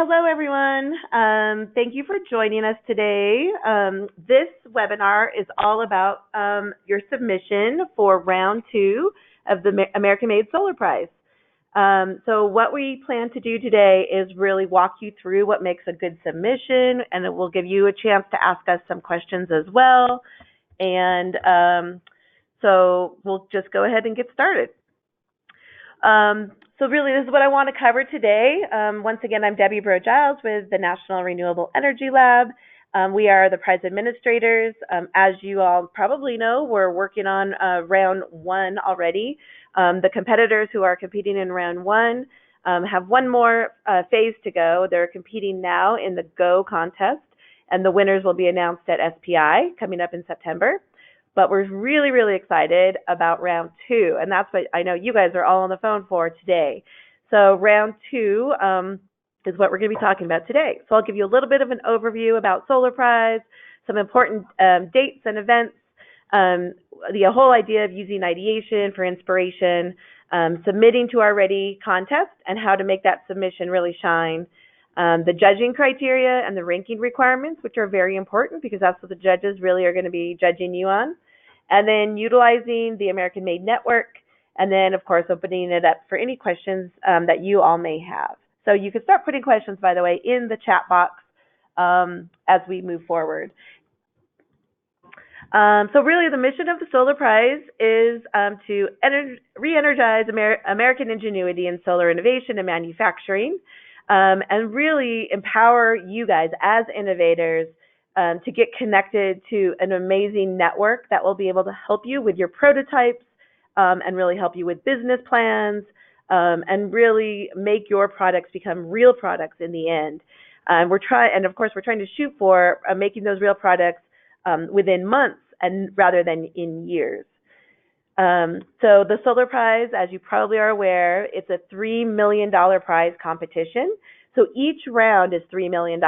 Hello, everyone. Thank you for joining us today. This webinar is all about your submission for round two of the American Made Solar Prize. So what we plan to do today is really walk you through what makes a good submission, and it will give you a chance to ask us some questions as well. And so we'll just go ahead and get started. So really, this is what I want to cover today. Once again, I'm Debbie Bro-Giles with the National Renewable Energy Lab. We are the prize administrators. As you all probably know, we're working on round one already. The competitors who are competing in round one have one more phase to go. They're competing now in the GO contest, and the winners will be announced at SPI coming up in September. But we're really, really excited about round two, and that's what I know you guys are all on the phone for today. So round two is what we're going to be talking about today. So I'll give you a little bit of an overview about Solar Prize, some important dates and events, the whole idea of using ideation for inspiration, submitting to our Ready contest, and how to make that submission really shine. The judging criteria and the ranking requirements, which are very important because that's what the judges really are going to be judging you on. And then utilizing the American Made Network, and then, of course, opening it up for any questions that you all may have. So you can start putting questions, by the way, in the chat box as we move forward. So really, the mission of the Solar Prize is to re-energize American ingenuity in solar innovation and manufacturing, and really empower you guys as innovators to get connected to an amazing network that will be able to help you with your prototypes and really help you with business plans and really make your products become real products in the end. And of course, we're trying to shoot for making those real products within months and rather than in years. So the Solar Prize, as you probably are aware, it's a $3 million prize competition. So each round is $3 million.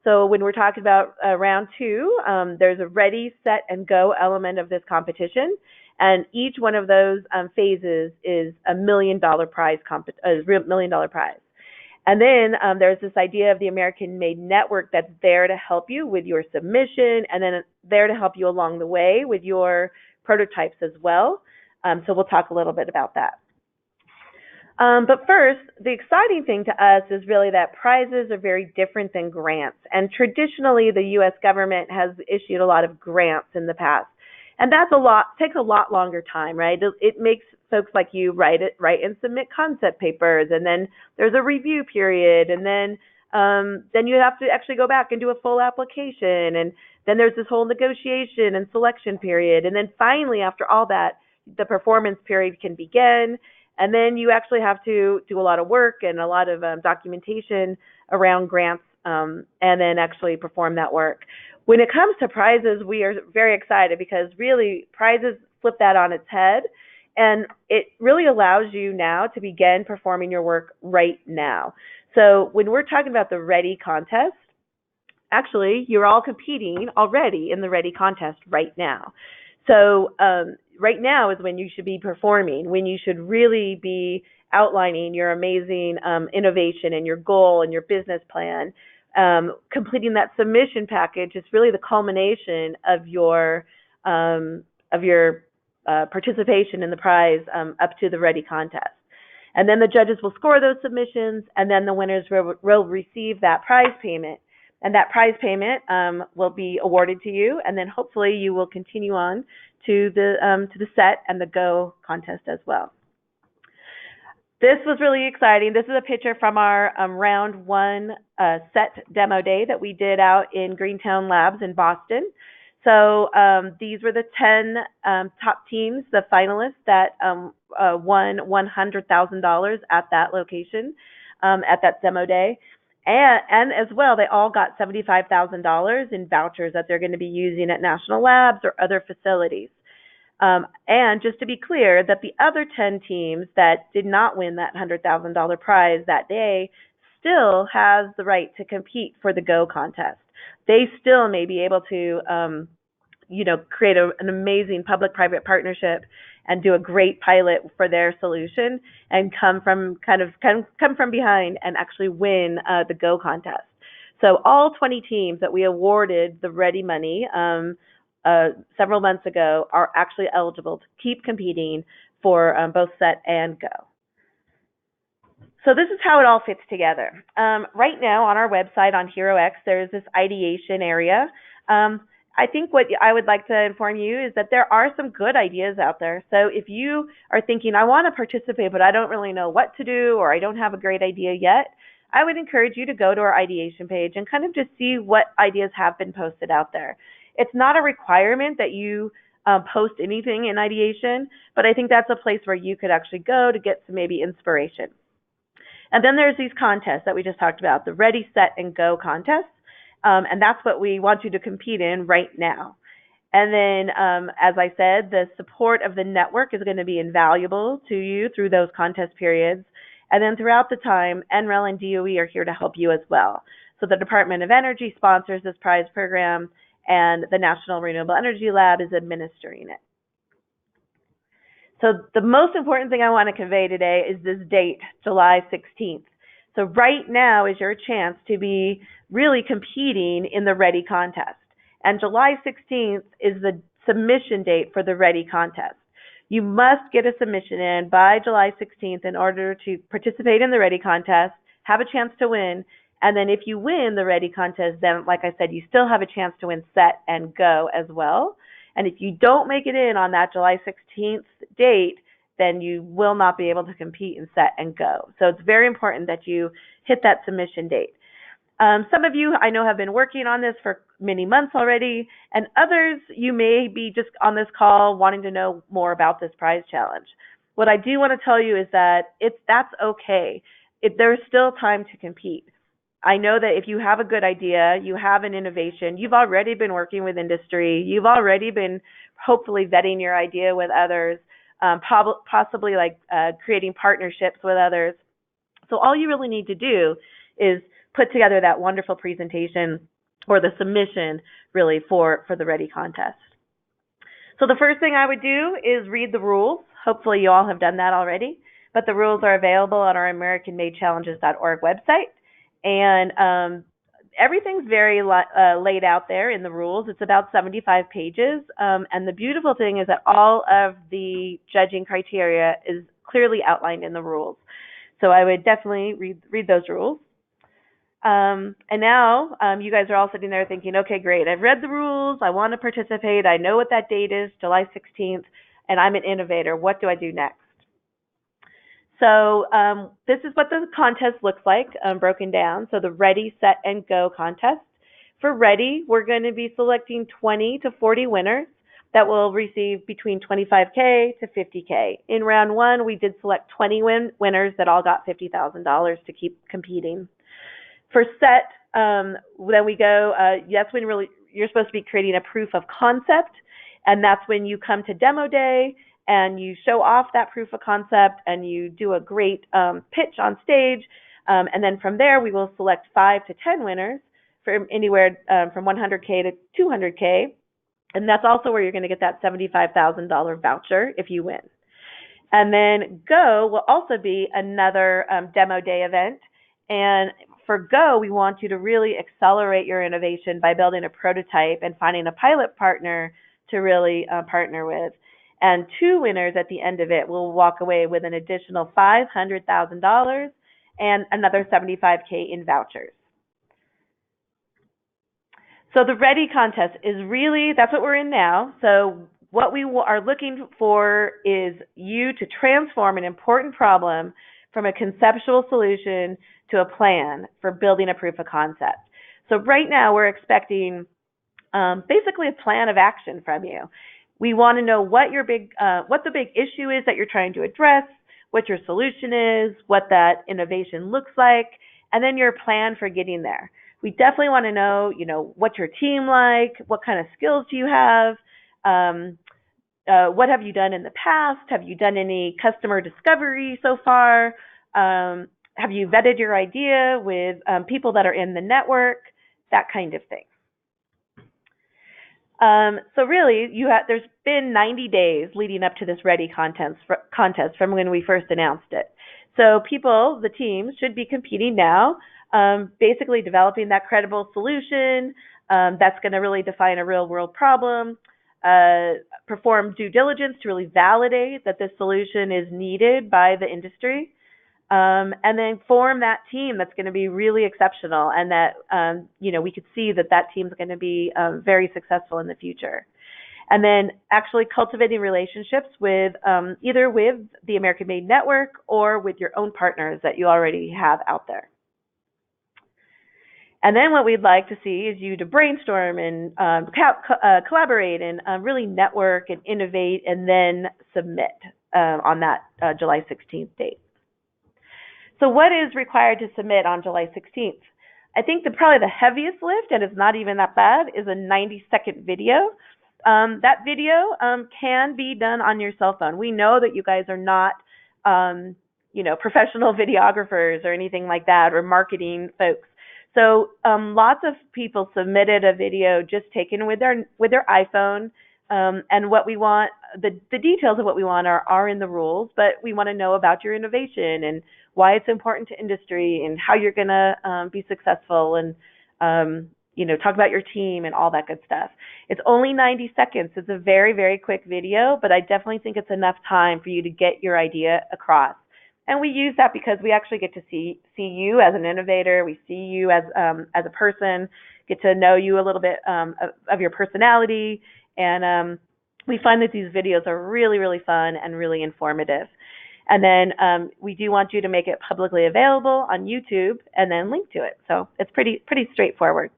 So when we're talking about round two, there's a ready, set, and go element of this competition. And each one of those phases is a $1 million prize, $1 million prize. And then there's this idea of the American Made Network that's there to help you with your submission, and then there to help you along the way with your prototypes as well. So we'll talk a little bit about that. But first, the exciting thing to us is really that prizes are very different than grants. And traditionally, the U.S. government has issued a lot of grants in the past. And that's takes a lot longer time, right? It makes folks like you write and submit concept papers, and then there's a review period, and then you have to actually go back and do a full application, and then there's this whole negotiation and selection period, and then finally, after all that, the performance period can begin, and then you actually have to do a lot of work and a lot of documentation around grants, and then actually perform that work. When it comes to prizes, we are very excited because really prizes flip that on its head, and it really allows you now to begin performing your work right now. So when we're talking about the Ready contest, actually, you're all competing already in the Ready contest right now. So right now is when you should be performing, when you should really be outlining your amazing innovation and your goal and your business plan. Completing that submission package is really the culmination of your participation in the prize up to the Ready contest. And then the judges will score those submissions, and then the winners will receive that prize payment. And that prize payment will be awarded to you, and then hopefully you will continue on to the set and the GO contest as well. This was really exciting. This is a picture from our round one set demo day that we did out in Greentown Labs in Boston. So these were the 10 top teams, the finalists that won $100,000 at that location, at that demo day. And as well, they all got $75,000 in vouchers that they're going to be using at national labs or other facilities. And just to be clear, that the other 10 teams that did not win that $100,000 prize that day still has the right to compete for the GO contest. They still may be able to, create an amazing public-private partnership and do a great pilot for their solution and come from behind and actually win the Go contest. So all 20 teams that we awarded the Ready money several months ago are actually eligible to keep competing for both Set and Go. So this is how it all fits together. Right now on our website on HeroX, there's this ideation area. I think what I would like to inform you is that there are some good ideas out there. So if you are thinking, I want to participate, but I don't really know what to do, or I don't have a great idea yet, I would encourage you to go to our ideation page and kind of just see what ideas have been posted out there. It's not a requirement that you post anything in ideation, but I think that's a place where you could actually go to get some maybe inspiration. And then there's these contests that we just talked about, the Ready, Set, and Go contests. And that's what we want you to compete in right now. And then, as I said, the support of the network is going to be invaluable to you through those contest periods. And then throughout the time, NREL and DOE are here to help you as well. So the Department of Energy sponsors this prize program, and the National Renewable Energy Lab is administering it. So the most important thing I want to convey today is this date, July 16th. So right now is your chance to be really competing in the Ready contest. And July 16th is the submission date for the Ready contest. You must get a submission in by July 16th in order to participate in the Ready contest, have a chance to win, and then if you win the Ready contest, then like I said, you still have a chance to win Set and Go as well. And if you don't make it in on that July 16th date, then you will not be able to compete in Set and Go. So it's very important that you hit that submission date. Some of you I know have been working on this for many months already, and others you may be just on this call wanting to know more about this prize challenge. What I do want to tell you is that that's okay. There's still time to compete. I know that if you have a good idea, you have an innovation, you've already been working with industry, you've already been hopefully vetting your idea with others, possibly like creating partnerships with others. So all you really need to do is put together that wonderful presentation or the submission really for the Ready contest. So the first thing I would do is read the rules. Hopefully you all have done that already, but the rules are available on our AmericanMadeChallenges.org website. And everything's very laid out there in the rules. It's about 75 pages. And the beautiful thing is that all of the judging criteria is clearly outlined in the rules. So I would definitely read those rules. And now you guys are all sitting there thinking, okay, great. I've read the rules. I want to participate. I know what that date is, July 16th, and I'm an innovator. What do I do next? So this is what the contest looks like, broken down. So the Ready, Set, and Go contest. For Ready, we're going to be selecting 20 to 40 winners that will receive between $25K to $50K. In round one, we did select 20 winners that all got $50,000 to keep competing. For Set, then we go, that's when really you're supposed to be creating a proof of concept, and that's when you come to demo day and you show off that proof of concept and you do a great pitch on stage. And then from there, we will select 5 to 10 winners from anywhere from $100K to $200K. And that's also where you're going to get that $75,000 voucher if you win. And then Go will also be another demo day event. And for Go, we want you to really accelerate your innovation by building a prototype and finding a pilot partner to really partner with. And 2 winners at the end of it will walk away with an additional $500,000 and another $75K in vouchers. So the Ready contest is really, that's what we're in now. So what we are looking for is you to transform an important problem from a conceptual solution to a plan for building a proof of concept. So right now we're expecting basically a plan of action from you. We want to know what the big issue is that you're trying to address, what your solution is, what that innovation looks like, and then your plan for getting there. We definitely want to know, what's your team like, what kind of skills do you have, what have you done in the past, have you done any customer discovery so far, have you vetted your idea with people that are in the network, that kind of thing. So really, there's been 90 days leading up to this Ready contest from when we first announced it. So people, the teams, should be competing now, basically developing that credible solution that's going to really define a real world problem, perform due diligence to really validate that this solution is needed by the industry, and then form that team that's going to be really exceptional, and that we could see that that team's going to be very successful in the future. And then actually cultivating relationships with either with the American Made Network or with your own partners that you already have out there. And then what we'd like to see is you to brainstorm and collaborate and really network and innovate and then submit on that July 16th date. So what is required to submit on July 16th? I think probably the heaviest lift, and it's not even that bad, is a 90-second video. That video can be done on your cell phone. We know that you guys are not, professional videographers or anything like that, or marketing folks. So lots of people submitted a video just taken with their iPhone, and what we want, the details of what we want are in the rules, but we want to know about your innovation and why it's important to industry and how you're going to be successful, and talk about your team and all that good stuff. It's only 90 seconds. It's a very, very quick video, but I definitely think it's enough time for you to get your idea across. And we use that because we actually get to see you as an innovator. We see you as a person, get to know you a little bit of your personality, and we find that these videos are really, really fun and really informative. And then we do want you to make it publicly available on YouTube and then link to it. So it's pretty straightforward.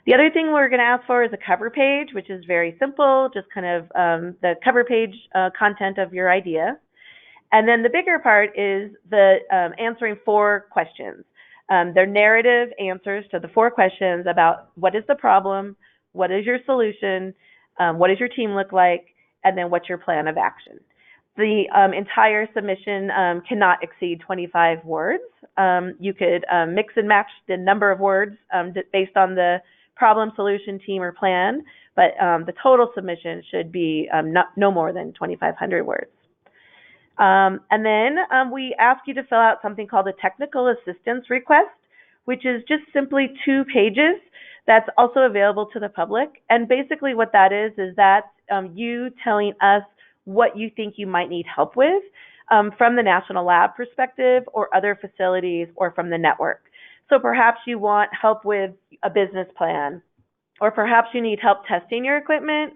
The other thing we're going to ask for is a cover page, which is very simple, just kind of the cover page content of your idea. And then the bigger part is the answering 4 questions. They're narrative answers to the 4 questions about what is the problem, what is your solution, what does your team look like, and then what's your plan of action. The entire submission cannot exceed 25 words. You could mix and match the number of words based on the problem, solution, team, or plan, but the total submission should be no more than 2,500 words. And then we ask you to fill out something called a technical assistance request, which is just simply 2 pages that's also available to the public. And basically what that is that you telling us what you think you might need help with from the National Lab perspective or other facilities or from the network. So perhaps you want help with a business plan, or perhaps you need help testing your equipment,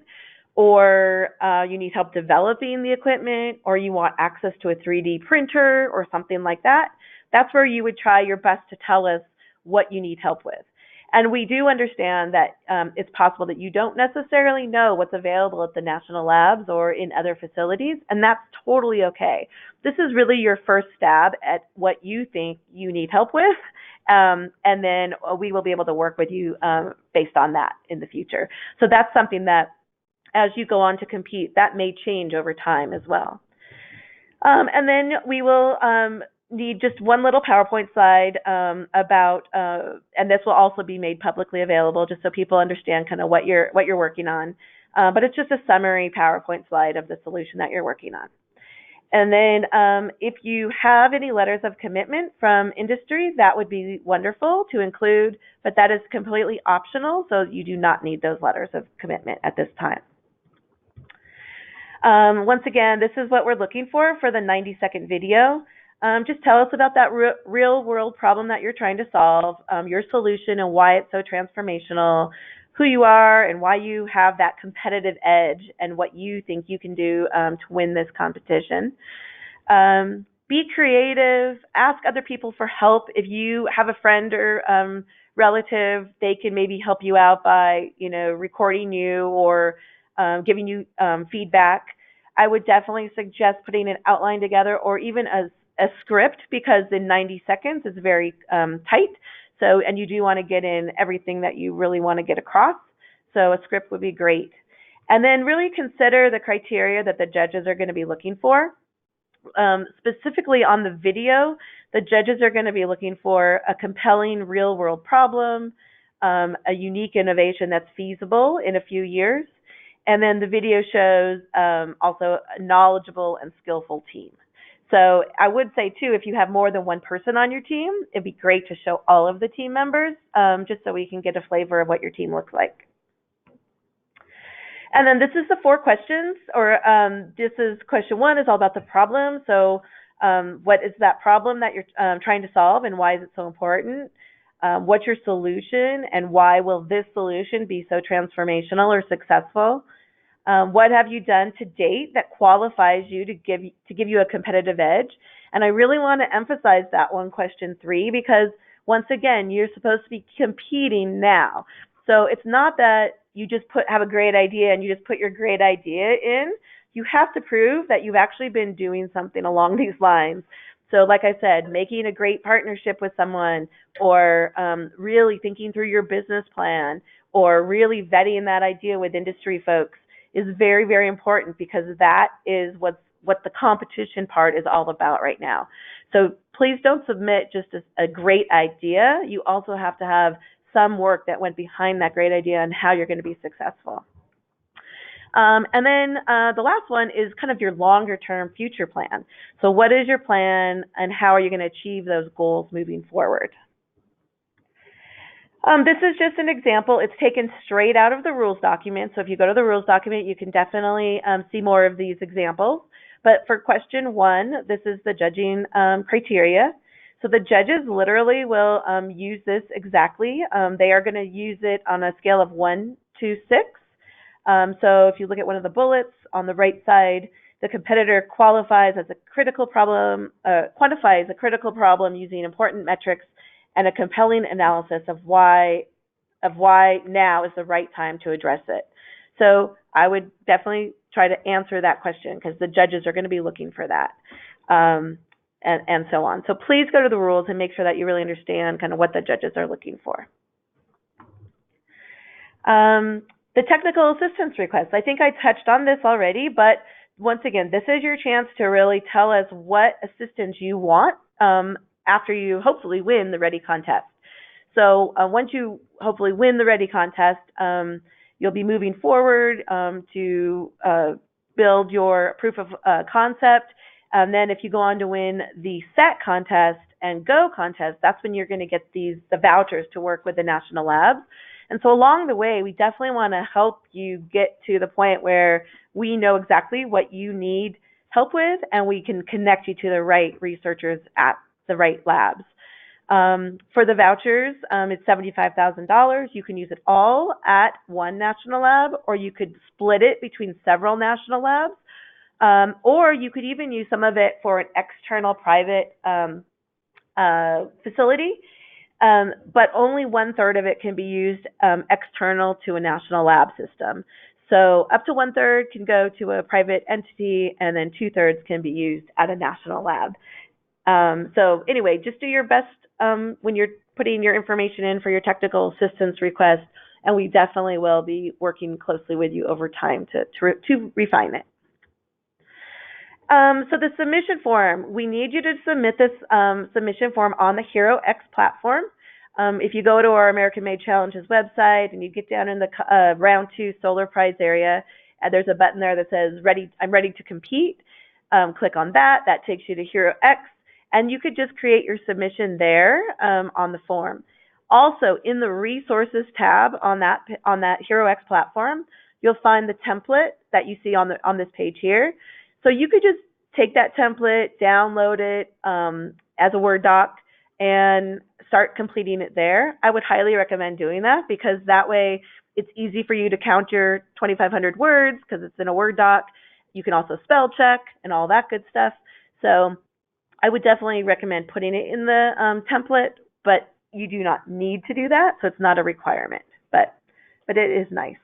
or you need help developing the equipment, or you want access to a 3D printer or something like that. That's where you would try your best to tell us what you need help with. And we do understand that it's possible that you don't necessarily know what's available at the national labs or in other facilities, and that's totally okay. This is really your first stab at what you think you need help with, and then we will be able to work with you based on that in the future. So that's something that, as you go on to compete, that may change over time as well. And then we will need just one little PowerPoint slide about, and this will also be made publicly available just so people understand kind of what you're working on. But it's just a summary PowerPoint slide of the solution that you're working on. And then if you have any letters of commitment from industry, that would be wonderful to include, but that is completely optional, so you do not need those letters of commitment at this time. Once again, this is what we're looking for the 90-second video. Just tell us about that real world problem that you're trying to solve, your solution and why it's so transformational, who you are and why you have that competitive edge and what you think you can do to win this competition. Be creative, ask other people for help. If you have a friend or relative, they can maybe help you out by, recording you or giving you feedback. I would definitely suggest putting an outline together or even a script, because in 90 seconds is very tight. So, and you do want to get in everything that you really want to get across. So a script would be great. And then really consider the criteria that the judges are going to be looking for. Specifically on the video, the judges are going to be looking for a compelling real world problem, a unique innovation that's feasible in a few years. And then the video shows also a knowledgeable and skillful team. So I would say, too, if you have more than one person on your team, it'd be great to show all of the team members just so we can get a flavor of what your team looks like. And then this is the 4 questions, or this is question 1 is all about the problem. So what is that problem that you're trying to solve, and why is it so important? What's your solution, and why will this solution be so transformational or successful? What have you done to date that qualifies you to give you a competitive edge? And I really want to emphasize that one, question 3, because once again, you're supposed to be competing now. So it's not that you just have a great idea and you just put your great idea in. You have to prove that you've actually been doing something along these lines. So like I said, making a great partnership with someone, or really thinking through your business plan, or really vetting that idea with industry folks is very, very important, because that is what the competition part is all about right now. So please don't submit just a great idea. You also have to have some work that went behind that great idea and how you're going to be successful. And then the last one is kind of your longer term future plan. So what is your plan, and how are you going to achieve those goals moving forward? This is just an example. It's taken straight out of the rules document. So if you go to the rules document, you can definitely see more of these examples. But for question 1, this is the judging criteria. So the judges literally will use this exactly. They are going to use it on a scale of 1 to 6. So if you look at one of the bullets on the right side, the competitor qualifies as a critical problem, quantifies a critical problem using important metrics and a compelling analysis of why now is the right time to address it. So I would definitely try to answer that question, because the judges are going to be looking for that, and so on. So please go to the rules and make sure that you really understand kind of what the judges are looking for. The technical assistance request. I think I touched on this already, but once again, this is your chance to really tell us what assistance you want after you hopefully win the Ready contest. So once you hopefully win the Ready contest, you'll be moving forward to build your proof of concept. And then if you go on to win the SET contest and GO contest, that's when you're going to get the vouchers to work with the national labs. And so along the way, we definitely want to help you get to the point where we know exactly what you need help with, and we can connect you to the right researchers at the right labs. For the vouchers, it's $75,000. You can use it all at one national lab, or you could split it between several national labs, or you could even use some of it for an external private facility. But only 1/3 of it can be used external to a national lab system. So up to 1/3 can go to a private entity, and then 2/3 can be used at a national lab. So anyway, just do your best when you're putting your information in for your technical assistance request, and we definitely will be working closely with you over time to refine it. So the submission form, we need you to submit this submission form on the HeroX platform. If you go to our American Made Challenges website and you get down in the round 2 Solar Prize area, there's a button there that says I'm ready to compete. Click on that. That takes you to HeroX, and you could just create your submission there on the form. Also, in the resources tab on that HeroX platform, you'll find the template that you see on this page here. So you could just take that template, download it as a Word doc, and start completing it there. I would highly recommend doing that, because that way it's easy for you to count your 2,500 words because it's in a Word doc. You can also spell check and all that good stuff. So I would definitely recommend putting it in the template, but you do not need to do that, so it's not a requirement, but it is nice.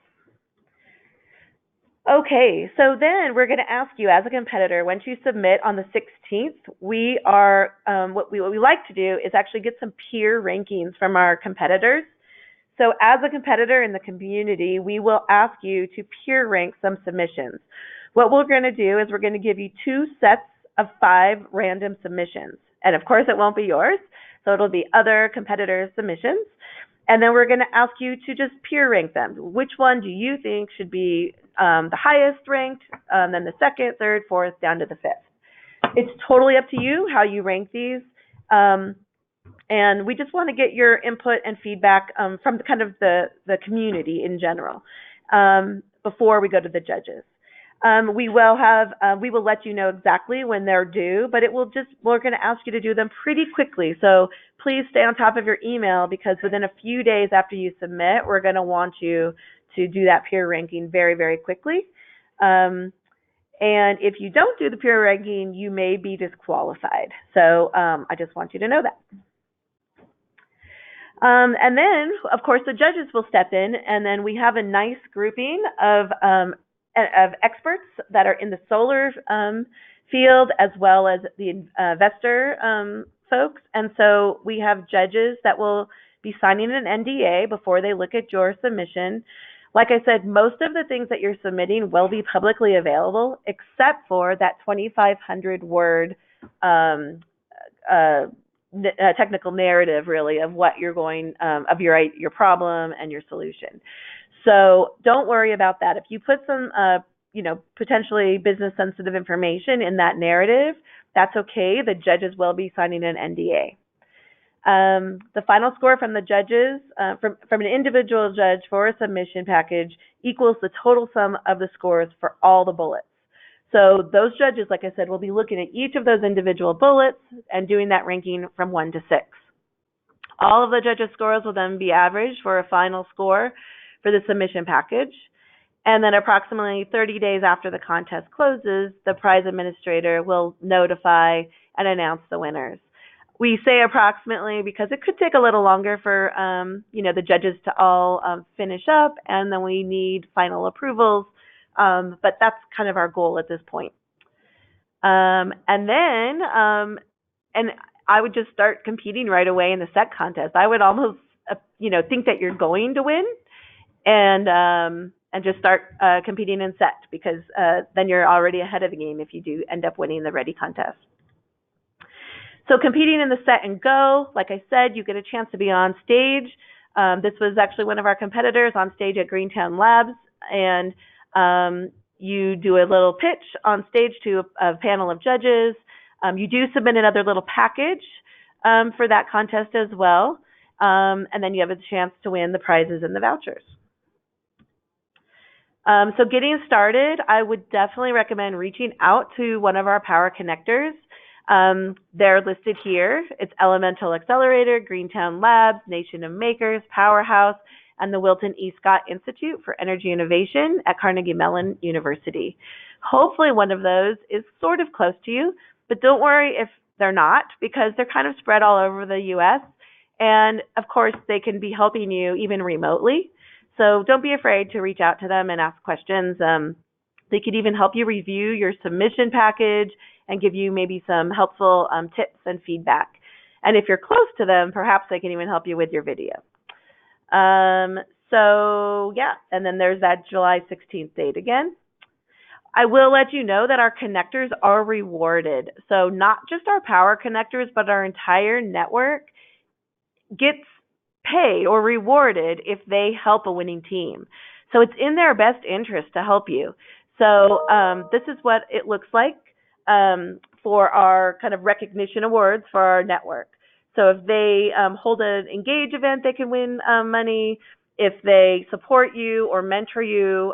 Okay, so then we're going to ask you as a competitor, once you submit on the 16th, we are, what we like to do is actually get some peer rankings from our competitors. So as a competitor in the community, we will ask you to peer rank some submissions. What we're going to do is we're going to give you 2 sets of 5 random submissions. And of course, it won't be yours, so it'll be other competitors' submissions. And then we're going to ask you to just peer rank them. Which one do you think should be the highest ranked, then the second, third, fourth, down to the fifth. It's totally up to you how you rank these. And we just want to get your input and feedback from kind of the community in general before we go to the judges. We will let you know exactly when they're due, but we're going to ask you to do them pretty quickly. So please stay on top of your email, because within a few days after you submit, we're going to want you to do that peer ranking very, very quickly. And if you don't do the peer ranking, you may be disqualified. So I just want you to know that. And then, of course, the judges will step in, and then we have a nice grouping of experts that are in the solar field, as well as the investor folks. And so we have judges that will be signing an NDA before they look at your submission. Like I said, most of the things that you're submitting will be publicly available, except for that 2,500 word technical narrative, really, of what you're going, of your problem and your solution. So don't worry about that. If you put some, potentially business sensitive information in that narrative, that's okay. The judges will be signing an NDA. The final score from the judges, from an individual judge for a submission package, equals the total sum of the scores for all the bullets. So those judges, like I said, will be looking at each of those individual bullets and doing that ranking from 1 to 6. All of the judges' scores will then be averaged for a final score for the submission package. And then approximately 30 days after the contest closes, the prize administrator will notify and announce the winners. We say approximately because it could take a little longer for the judges to all finish up, and then we need final approvals. But that's kind of our goal at this point. And I would just start competing right away in the set contest. I would almost, think that you're going to win, and just start competing in set, because then you're already ahead of the game if you do end up winning the Ready contest. So competing in the set and go, like I said, you get a chance to be on stage. This was actually one of our competitors on stage at Greentown Labs, and you do a little pitch on stage to a panel of judges. You do submit another little package for that contest as well, and then you have a chance to win the prizes and the vouchers. So getting started, I would definitely recommend reaching out to one of our Power Connectors. They're listed here. It's Elemental Accelerator, Greentown Labs, Nation of Makers, Powerhouse, and the Wilton E. Scott Institute for Energy Innovation at Carnegie Mellon University. Hopefully one of those is sort of close to you, but don't worry if they're not, because they're kind of spread all over the U.S. And of course, they can be helping you even remotely. So don't be afraid to reach out to them and ask questions. They could even help you review your submission package and give you maybe some helpful tips and feedback. And if you're close to them, perhaps they can even help you with your video. And then there's that July 16th date again. I will let you know that our connectors are rewarded. So not just our Power Connectors, but our entire network gets pay or rewarded if they help a winning team. So it's in their best interest to help you. So this is what it looks like for our kind of recognition awards for our network. So if they hold an Engage event, they can win money. If they support you or mentor you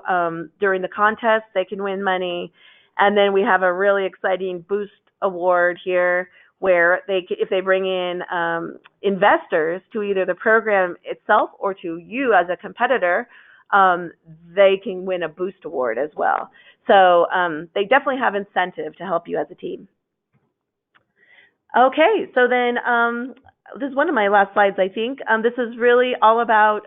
during the contest, they can win money. And then we have a really exciting Boost Award here, where if they bring in investors to either the program itself or to you as a competitor, they can win a Boost Award as well. So they definitely have incentive to help you as a team. Okay, so then this is one of my last slides, I think. This is really all about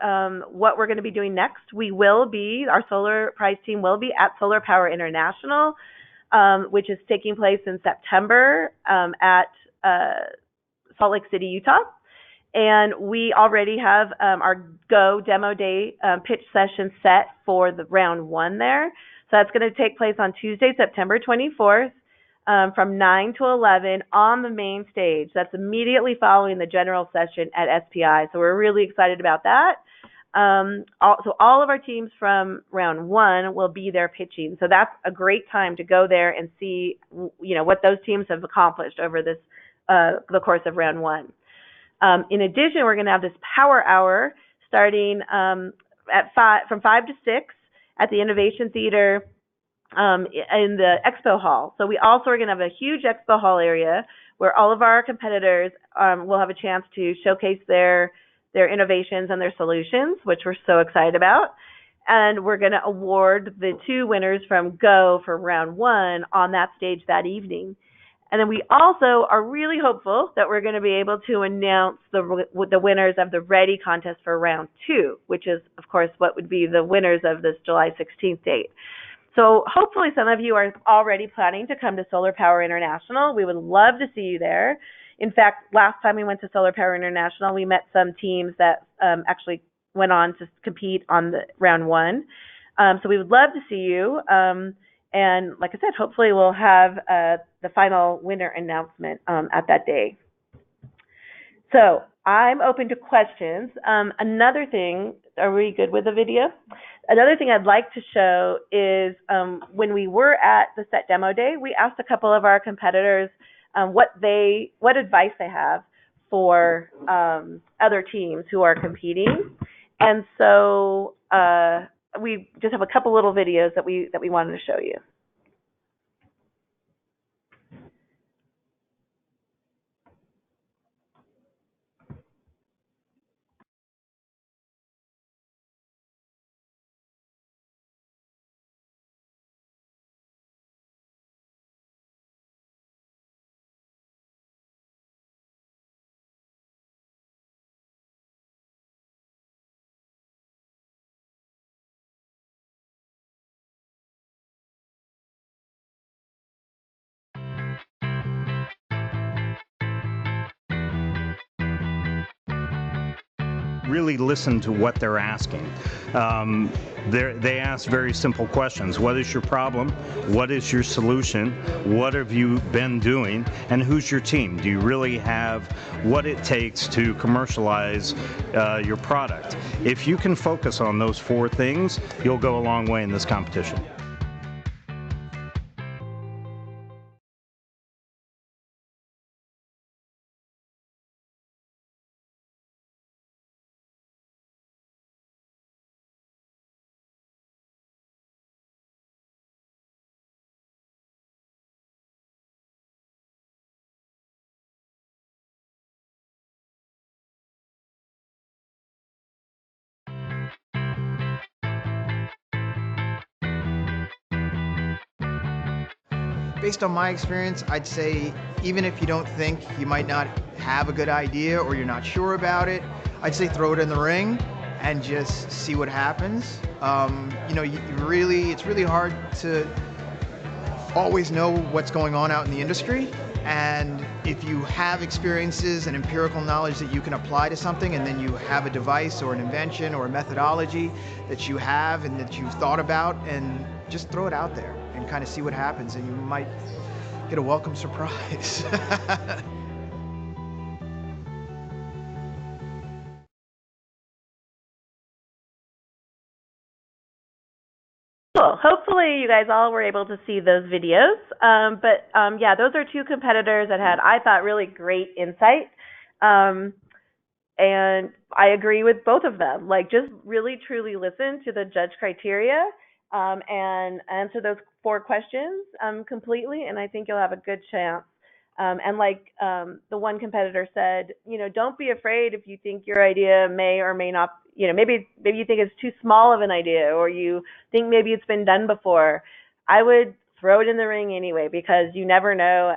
what we're going to be doing next. Our Solar Prize team will be at Solar Power International, which is taking place in September at Salt Lake City, Utah. And we already have our Go Demo Day pitch session set for the round 1 there. So that's going to take place on Tuesday, September 24th. from 9 to 11 on the main stage. That's immediately following the general session at SPI. So we're really excited about that. So all of our teams from round one will be there pitching. So that's a great time to go there and see, what those teams have accomplished over this the course of round one. In addition, we're going to have this power hour starting from 5 to 6 at the Innovation Theater in the expo hall. So we also are going to have a huge expo hall area where all of our competitors will have a chance to showcase their innovations and their solutions, which we're so excited about. And we're going to award the 2 winners from Go for round one on that stage that evening. And then we also are really hopeful that we're going to be able to announce the winners of the Ready contest for round 2, which is, of course, what would be the winners of this July 16th date. So hopefully some of you are already planning to come to Solar Power International. We would love to see you there. In fact, last time we went to Solar Power International, we met some teams that actually went on to compete on the round one. So we would love to see you. And like I said, hopefully we'll have the final winner announcement at that day. So I'm open to questions. Another thing, are we good with the video? Another thing I'd like to show is when we were at the SET demo day, we asked a couple of our competitors what advice they have for other teams who are competing. And so we just have a couple little videos that we wanted to show you. Really listen to what they're asking. They ask very simple questions. What is your problem? What is your solution? What have you been doing? And who's your team? Do you really have what it takes to commercialize your product? If you can focus on those 4 things, you'll go a long way in this competition. Based on my experience, I'd say even if you don't think you might not have a good idea or you're not sure about it, I'd say throw it in the ring and just see what happens. It's really hard to always know what's going on out in the industry. And if you have experiences and empirical knowledge that you can apply to something, and then you have a device or an invention or a methodology that you have and that you've thought about, and just throw it out there and kind of see what happens, and you might get a welcome surprise. Cool. Hopefully you guys all were able to see those videos. Yeah, those are 2 competitors that had, I thought, really great insight. And I agree with both of them. Like, just really, truly listen to the judge criteria and answer those 4 questions completely, and I think you'll have a good chance. And like the one competitor said, don't be afraid if you think your idea may or may not, maybe you think it's too small of an idea, or you think maybe it's been done before. I would throw it in the ring anyway, because you never know.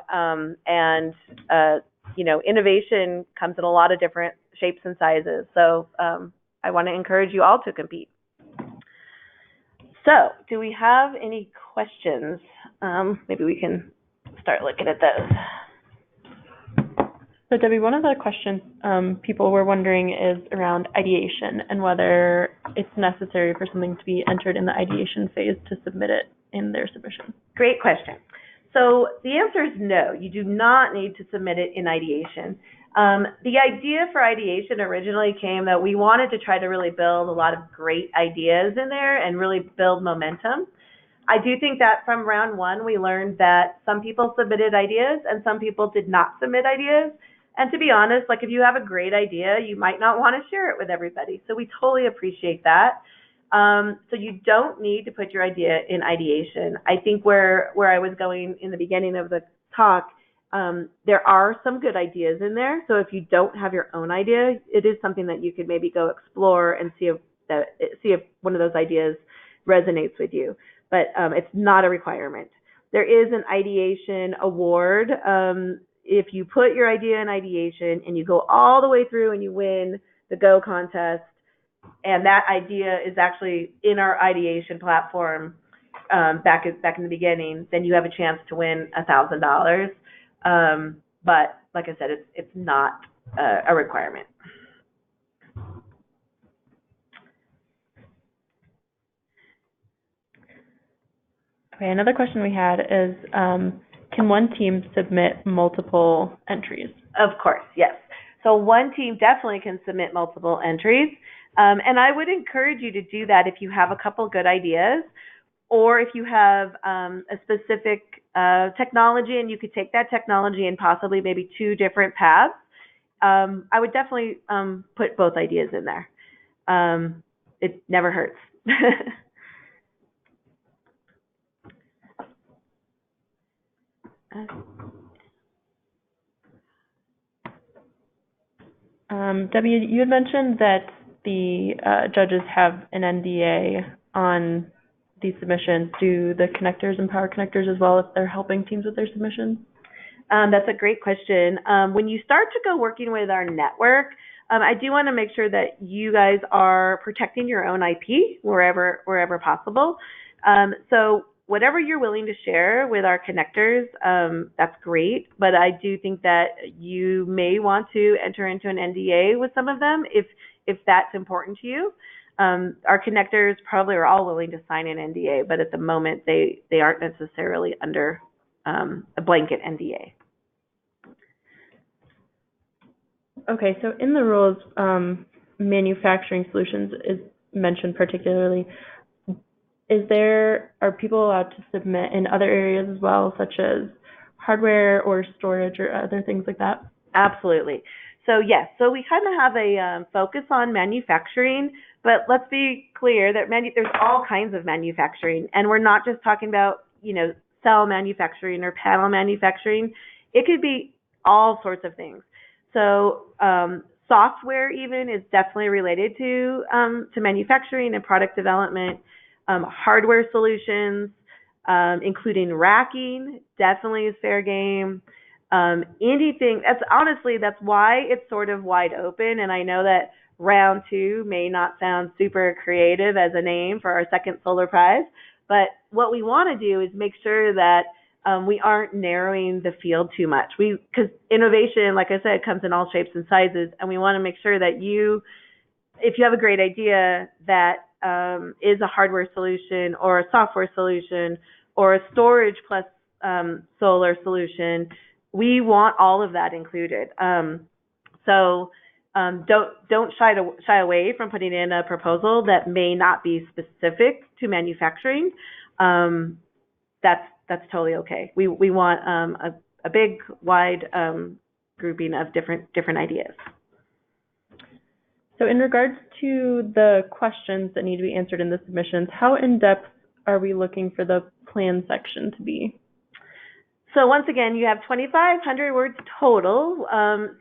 Innovation comes in a lot of different shapes and sizes. So I want to encourage you all to compete. So do we have any questions? Maybe we can start looking at those. So Debbie, one of the questions people were wondering is around ideation and whether it's necessary for something to be entered in the ideation phase to submit it in their submission. Great question. So the answer is no. You do not need to submit it in ideation. The idea for ideation originally came that we wanted to try to really build a lot of great ideas in there and really build momentum. I do think that from round one, we learned that some people submitted ideas and some people did not submit ideas. And to be honest, like if you have a great idea, you might not want to share it with everybody. So we totally appreciate that. So you don't need to put your idea in ideation. I think where I was going in the beginning of the talk, there are some good ideas in there. So if you don't have your own idea, it is something that you could maybe go explore and see if one of those ideas resonates with you. But it's not a requirement. There is an ideation award. If you put your idea in ideation and you go all the way through and you win the Go contest, and that idea is actually in our ideation platform back in the beginning, then you have a chance to win $1,000. But like I said, it's not a requirement. Okay, another question we had is, can one team submit multiple entries? Of course, yes. So one team definitely can submit multiple entries. And I would encourage you to do that if you have a couple good ideas, or if you have a specific technology and you could take that technology and possibly maybe two different paths. I would definitely put both ideas in there. It never hurts. Debbie, you had mentioned that the judges have an NDA on these submissions. Do the connectors empower connectors as well if they're helping teams with their submissions? That's a great question. When you start to go working with our network, I do want to make sure that you guys are protecting your own IP wherever possible. So whatever you're willing to share with our connectors, that's great. But I do think that you may want to enter into an NDA with some of them if that's important to you. Our connectors probably are all willing to sign an NDA, but at the moment they aren't necessarily under a blanket NDA. Okay, so in the rules, manufacturing solutions is mentioned particularly. Are people allowed to submit in other areas as well, such as hardware or storage or other things like that? Absolutely. So yes, so we kind of have a focus on manufacturing, but let's be clear that there's all kinds of manufacturing, and we're not just talking about, cell manufacturing or panel manufacturing. It could be all sorts of things. So software even is definitely related to manufacturing and product development. Hardware solutions, including racking, definitely is fair game. Anything, that's why it's sort of wide open. And I know that round 2 may not sound super creative as a name for our second Solar Prize, but what we want to do is make sure that we aren't narrowing the field too much. Because innovation, like I said, comes in all shapes and sizes, and we want to make sure that if you have a great idea that is a hardware solution or a software solution or a storage plus solar solution, we want all of that included. So don't shy away from putting in a proposal that may not be specific to manufacturing. That's totally okay. We want a big, wide grouping of different ideas. So in regards to the questions that need to be answered in the submissions, how in-depth are we looking for the plan section to be? So once again, you have 2,500 words total.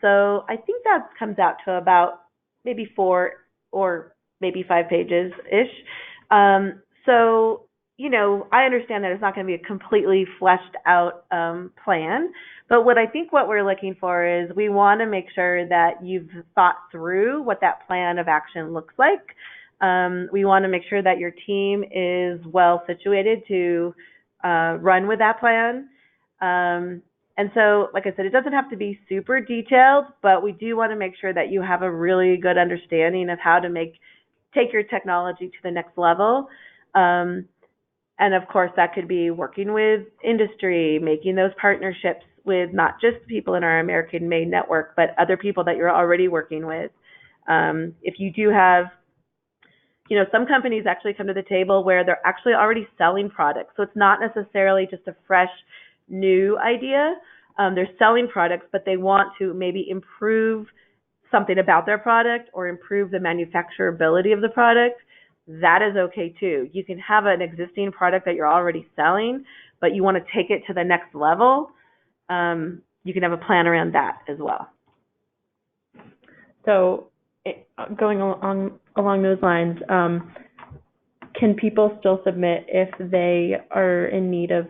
So I think that comes out to about maybe 4 or maybe 5 pages-ish. So, I understand that it's not going to be a completely fleshed out plan. But what we're looking for is we want to make sure that you've thought through what that plan of action looks like. We want to make sure that your team is well situated to run with that plan. And so, like I said, it doesn't have to be super detailed, but we do want to make sure that you have a really good understanding of how to take your technology to the next level. And of course, that could be working with industry, making those partnerships with not just people in our American Made network, but other people that you're already working with. If you do have, some companies actually come to the table where they're actually already selling products. So it's not necessarily just a fresh, new idea. They're selling products, but they want to maybe improve something about their product or improve the manufacturability of the product. That is okay too. You can have an existing product that you're already selling, but you want to take it to the next level. You can have a plan around that as well. So going along those lines, can people still submit if they are in need of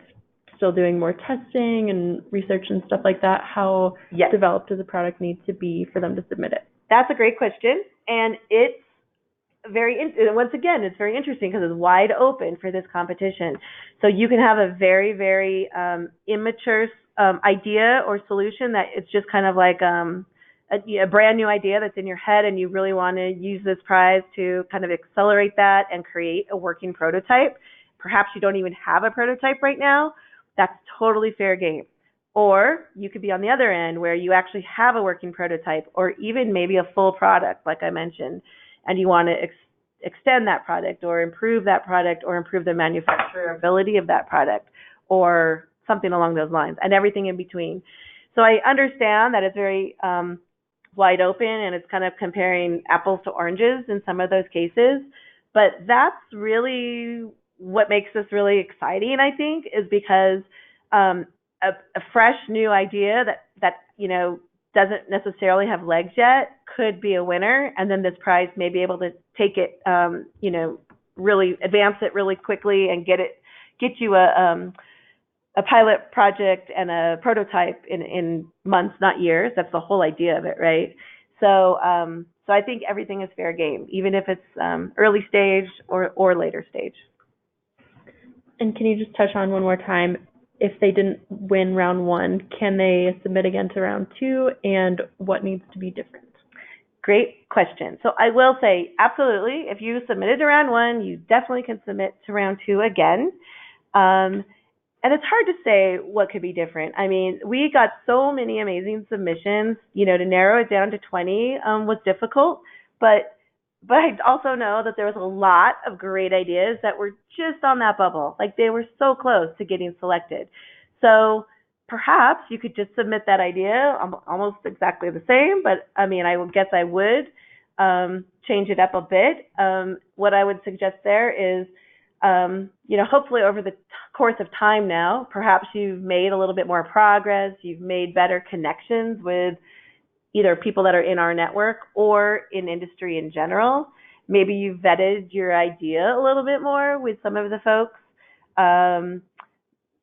still doing more testing and research and stuff like that? How Yes. developed does the product need to be for them to submit it? That's a great question, and it's once again, it's very interesting because it's wide open for this competition. So you can have a very, very immature idea or solution that it's just kind of like a brand new idea that's in your head, and you really want to use this prize to kind of accelerate that and create a working prototype. Perhaps you don't even have a prototype right now. That's totally fair game. Or you could be on the other end where you actually have a working prototype or even maybe a full product, like I mentioned, and you want to extend that product or improve that product or improve the manufacturability of that product or something along those lines, and everything in between. So I understand that it's very wide open and it's kind of comparing apples to oranges in some of those cases, but that's really what makes this really exciting, I think, is because a fresh new idea that doesn't necessarily have legs yet could be a winner, and then this prize may be able to take it, really advance it really quickly and get you a pilot project and a prototype in months, not years. That's the whole idea of it, right? So I think everything is fair game, even if it's early stage or later stage. And can you just touch on one more time, if they didn't win round one, can they submit again to round two, and what needs to be different? Great question. So I will say, absolutely, if you submitted to round one, you definitely can submit to round two again. And it's hard to say what could be different. I mean, we got so many amazing submissions, to narrow it down to 20 was difficult, but I also know that there was a lot of great ideas that were just on that bubble. Like, they were so close to getting selected. So perhaps you could just submit that idea almost exactly the same, but I mean, I would guess I would change it up a bit. What I would suggest there is, hopefully over the course of time now, perhaps you've made a little bit more progress, you've made better connections with either people that are in our network or in industry in general. Maybe you've vetted your idea a little bit more with some of the folks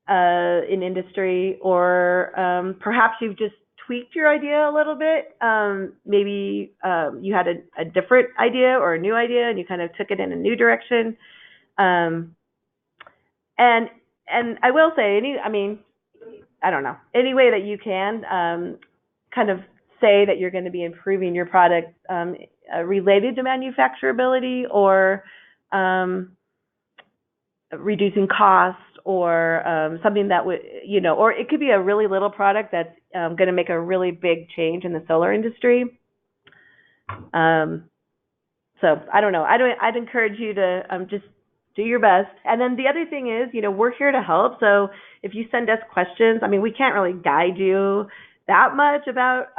in industry, or perhaps you've just tweaked your idea a little bit. Maybe you had a different idea or a new idea and you kind of took it in a new direction. And I will say, I don't know, any way that you can kind of say that you're going to be improving your product related to manufacturability or reducing costs or something that would, or it could be a really little product that's going to make a really big change in the solar industry. So I don't know. I'd encourage you to just do your best. And then the other thing is, we're here to help. So if you send us questions, we can't really guide you that much about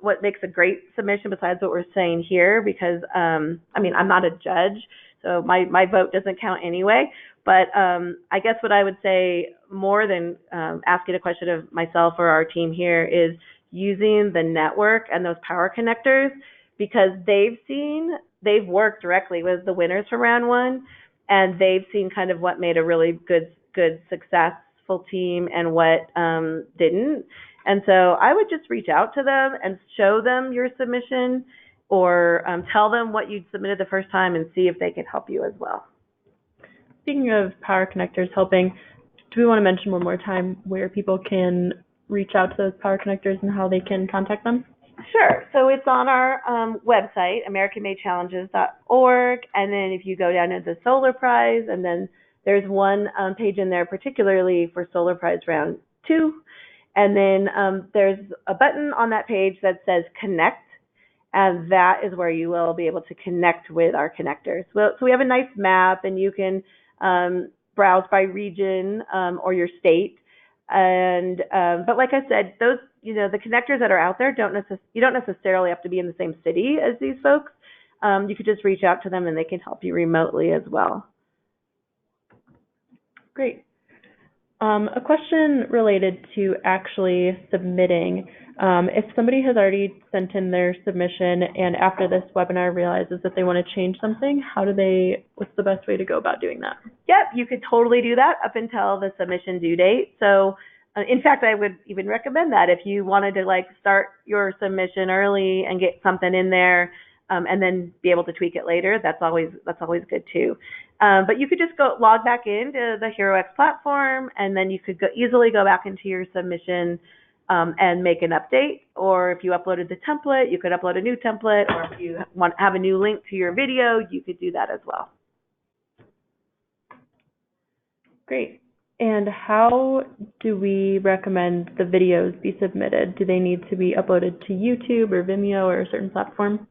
what makes a great submission besides what we're saying here, because I'm not a judge, so my vote doesn't count anyway. But I guess what I would say, more than asking a question of myself or our team here, is using the network and those power connectors, because they've worked directly with the winners from round one, and they've seen kind of what made a really good successful team and what didn't. And so I would just reach out to them and show them your submission, or tell them what you submitted the first time and see if they can help you as well. Speaking of power connectors helping, do we want to mention one more time where people can reach out to those power connectors and how they can contact them? Sure. So it's on our website, AmericanMadeChallenges.org, and then if you go down to the Solar Prize, and then There's one page in there particularly for Solar Prize Round 2. And then there's a button on that page that says Connect, and that is where you will be able to connect with our connectors. So we have a nice map, and you can browse by region or your state. And but like I said, those, the connectors that are out there you don't necessarily have to be in the same city as these folks. You could just reach out to them, and they can help you remotely as well. Great. A question related to actually submitting. If somebody has already sent in their submission and after this webinar realizes that they want to change something, what's the best way to go about doing that? Yep, you could totally do that up until the submission due date. So in fact, I would even recommend that if you wanted to start your submission early and get something in there and then be able to tweak it later, that's always good too. But you could just log back into the HeroX platform, and then you could easily go back into your submission and make an update. Or if you uploaded the template, you could upload a new template. Or if you want to have a new link to your video, you could do that as well. Great. And how do we recommend the videos be submitted? Do they need to be uploaded to YouTube or Vimeo or a certain platform?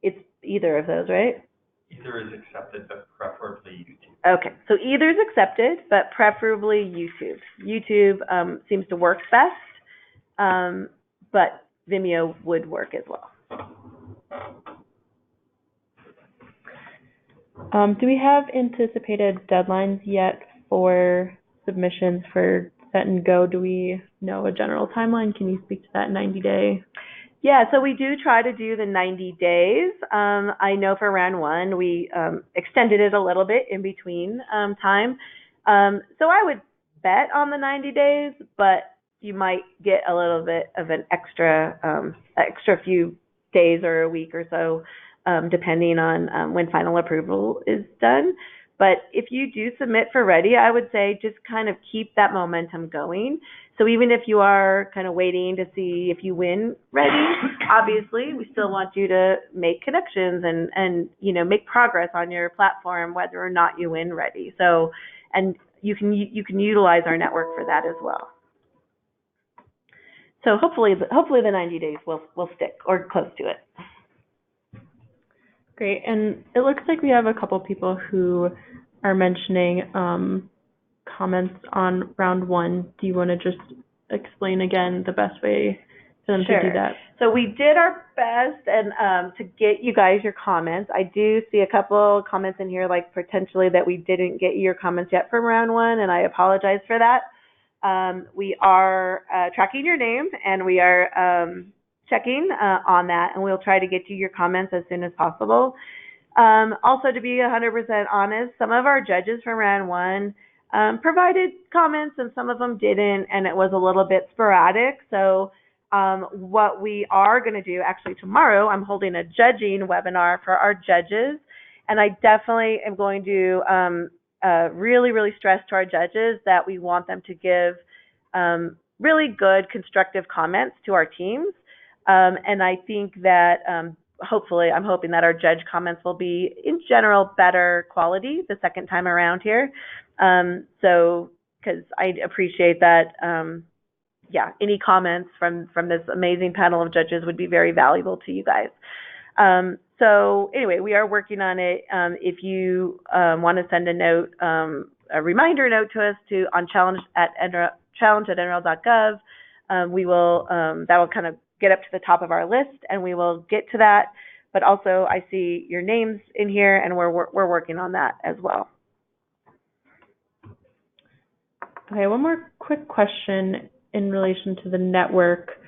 It's either of those, right? Either is accepted, but preferably YouTube. Okay, so either is accepted, but preferably YouTube. YouTube seems to work best, but Vimeo would work as well. Do we have anticipated deadlines yet for submissions for Set and Go? Do we know a general timeline? Can you speak to that 90-day? Yeah, so we do try to do the 90 days. I know for round 1, we extended it a little bit in between time. So I would bet on the 90 days, but you might get a little bit of an extra few days or a week or so, depending on when final approval is done. But if you do submit for ready, I would say just kind of keep that momentum going. So even if you are kind of waiting to see if you win ready, obviously we still want you to make connections and make progress on your platform whether or not you win ready. So, and you can utilize our network for that as well. So hopefully the 90 days will stick or close to it. Great. And it looks like we have a couple people who are mentioning comments on round 1. Do you want to just explain again the best way for them to do that? So we did our best and to get you guys your comments. I do see a couple comments in here potentially that we didn't get your comments yet from round 1, and I apologize for that. We are tracking your name, and we are checking on that, and we'll try to get you your comments as soon as possible. Also, to be 100% honest, some of our judges from round 1 provided comments and some of them didn't, and it was a little bit sporadic. So what we are going to do, actually tomorrow, I'm holding a judging webinar for our judges, and I definitely am going to really, really stress to our judges that we want them to give really good constructive comments to our teams. And I think that hopefully, I'm hoping that our judge comments will be, in general, better quality the second time around here. So, because I appreciate that, any comments from this amazing panel of judges would be very valuable to you guys. So anyway, we are working on it. If you want to send a note, a reminder note to us on challenge@nrel.gov, we will, that will kind of get up to the top of our list, and we will get to that. But also, I see your names in here, and we're working on that as well. Okay, one more quick question in relation to the network.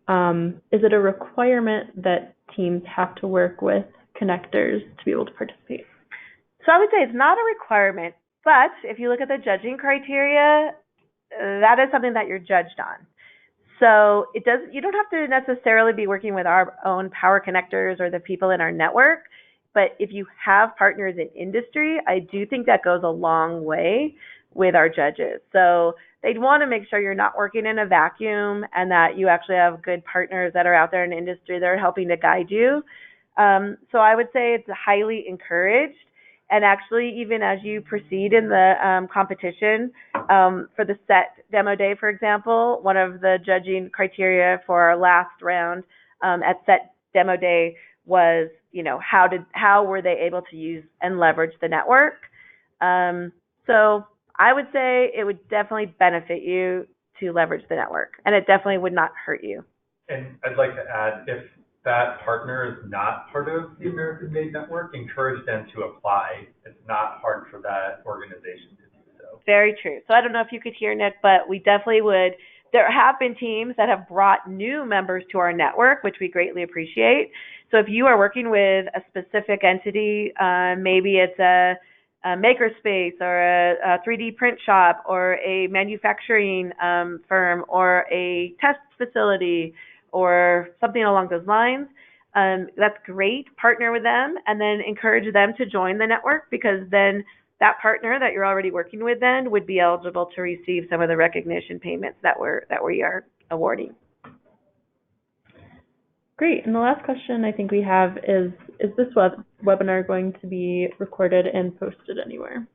Is it a requirement that teams have to work with connectors to be able to participate? So I would say it's not a requirement, but if you look at the judging criteria, that is something that you're judged on. So you don't have to necessarily be working with our own power connectors or the people in our network, but if you have partners in industry, I do think that goes a long way with our judges. So they'd want to make sure you're not working in a vacuum and that you actually have good partners that are out there in industry that are helping to guide you. So I would say it's highly encouraged. And actually, even as you proceed in the competition, for the set demo day, for example, one of the judging criteria for our last round at set demo day was, how were they able to use and leverage the network? So I would say it would definitely benefit you to leverage the network, and it definitely would not hurt you. And I'd like to add, if that partner is not part of the American Made Network, encourage them to apply. It's not hard for that organization to do so. Very true. So I don't know if you could hear, Nick, but we definitely would. There have been teams that have brought new members to our network, which we greatly appreciate. So if you are working with a specific entity, maybe it's a makerspace or a 3D print shop or a manufacturing firm or a test facility or something along those lines, that's great. Partner with them and then encourage them to join the network, because then that partner that you're already working with then would be eligible to receive some of the recognition payments that we are awarding. Great. And the last question I think we have is this webinar going to be recorded and posted anywhere?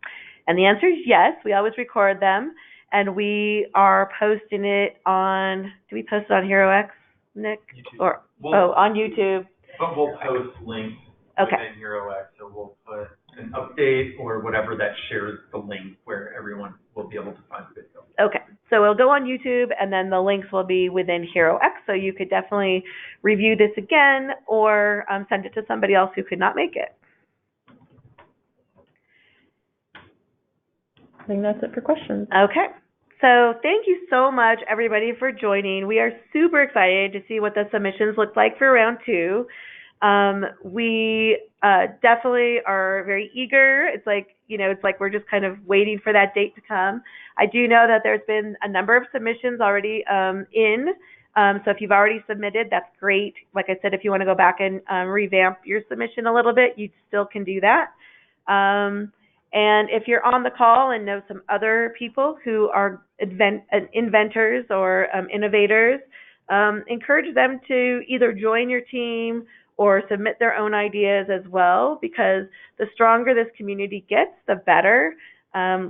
And the answer is yes. We always record them, and we are posting it on, do we post it on HeroX, Nick? YouTube. On YouTube. But we'll post links within HeroX, so we'll put an update or whatever that shares the link where everyone will be able to find the video. Okay, so it'll go on YouTube, and then the links will be within HeroX, so you could definitely review this again or send it to somebody else who could not make it. I think that's it for questions. Okay, so thank you so much, everybody, for joining. We are super excited to see what the submissions look like for round 2. We definitely are very eager. It's like we're just kind of waiting for that date to come. I do know that there's been a number of submissions already in. So if you've already submitted, that's great. Like I said, if you want to go back and revamp your submission a little bit, you still can do that. And if you're on the call and know some other people who are inventors or innovators, encourage them to either join your team or submit their own ideas as well, because the stronger this community gets, the better,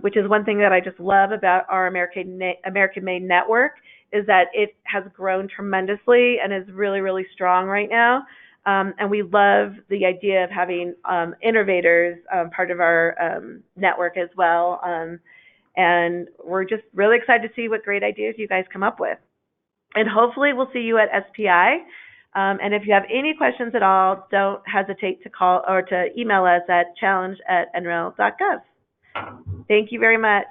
which is one thing that I just love about our American Made Network, is that it has grown tremendously and is really, really strong right now. And we love the idea of having innovators part of our network as well. And we're just really excited to see what great ideas you guys come up with. And hopefully we'll see you at SPI. And if you have any questions at all, don't hesitate to call or to email us at challenge@nrel.gov. Thank you very much.